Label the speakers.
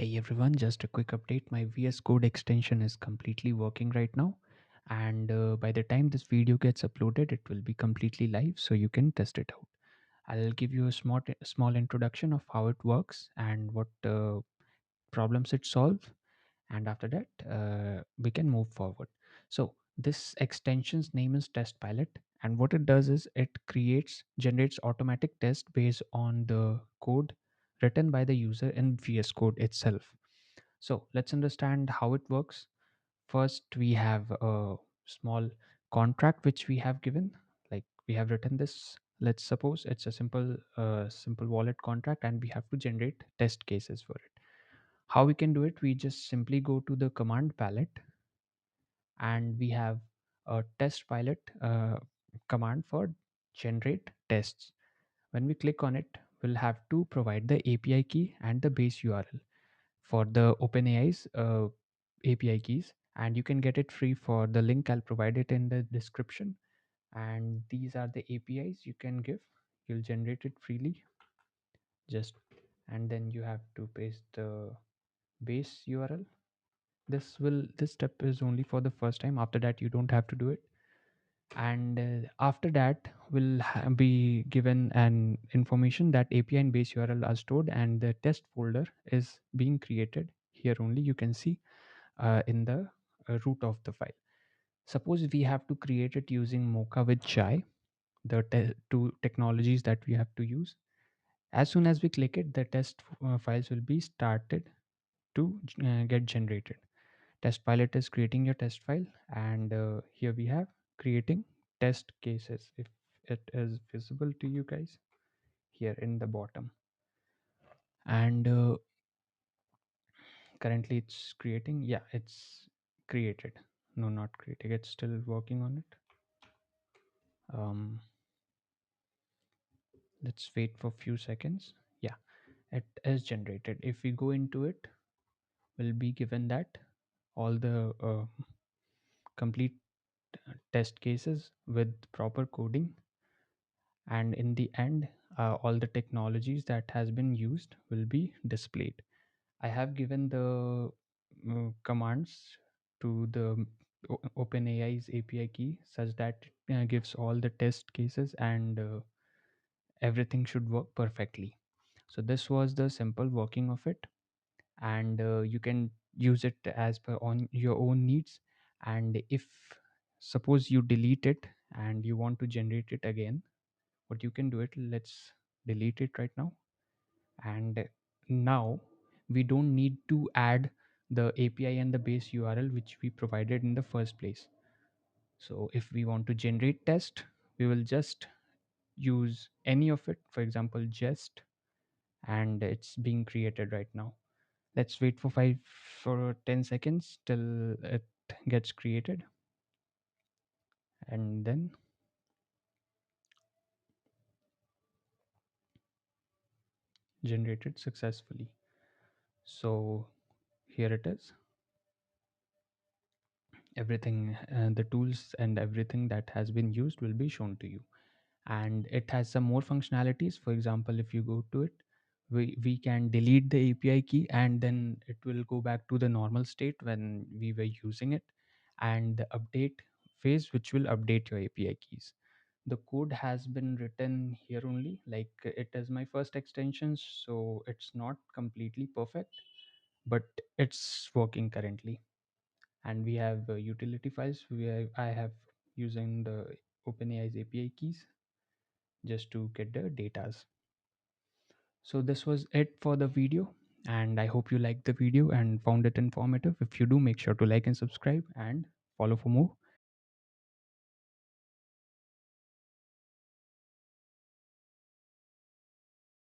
Speaker 1: Hey everyone, just a quick update. My VS Code extension is completely working right now, and by the time this video gets uploaded, it will be completely live so you can test it out. I'll give you a small introduction of how it works and what problems it solves, and after that, we can move forward. So, this extension's name is TestPilot, and what it does is it generates automatic tests based on the code written by the user in VS Code itself. So let's understand how it works. First, we have a small contract which we have given. Like we have written this. Let's suppose it's a simple wallet contract, and we have to generate test cases for it. How we can do it? We just simply go to the command palette, and we have a test pilot command for generate tests. When we click on it, we'll have to provide the API key and the base URL for the OpenAI's API keys, and you can get it free for the link. I'll provide it in the description. And these are the APIs you can give. You'll generate it freely, just and then you have to paste the base URL. This step is only for the first time. After that, you don't have to do it. And after that, we'll be given an information that API and base URL are stored, and the test folder is being created. Here only you can see in the root of the file. Suppose we have to create it using Mocha with Chai, the two technologies that we have to use. As soon as we click it, the test files will be started to get generated. Test pilot is creating your test file, and here we have creating test cases. If it is visible to you guys here in the bottom, and currently it's creating. Yeah, it's created. No, not creating. It's still working on it. Let's wait for a few seconds. Yeah, it is generated. If we go into it, we'll be given that all the complete test cases with proper coding, and in the end, all the technologies that has been used will be displayed. I have given the commands to the OpenAI's API key such that it gives all the test cases, and everything should work perfectly. So this was the simple working of it, and you can use it as per on your own needs. And if suppose you delete it and you want to generate it again, what you can do it, let's delete it right now. And now we don't need to add the API and the base URL which we provided in the first place. So if we want to generate test, we will just use any of it, for example jest, and it's being created right now. Let's wait for 10 seconds till it gets created, and then generated successfully. So here it is. Everything, the tools and everything that has been used will be shown to you. And it has some more functionalities. For example, if you go to it, we can delete the API key, and then it will go back to the normal state when we were using it, and the update phase which will update your API keys. The code has been written here only, like it is my first extension, so it's not completely perfect, but it's working currently. And we have utility files. I have using the OpenAI's API keys just to get the datas. So this was it for the video, and I hope you liked the video and found it informative. If you do, make sure to like and subscribe and follow for more.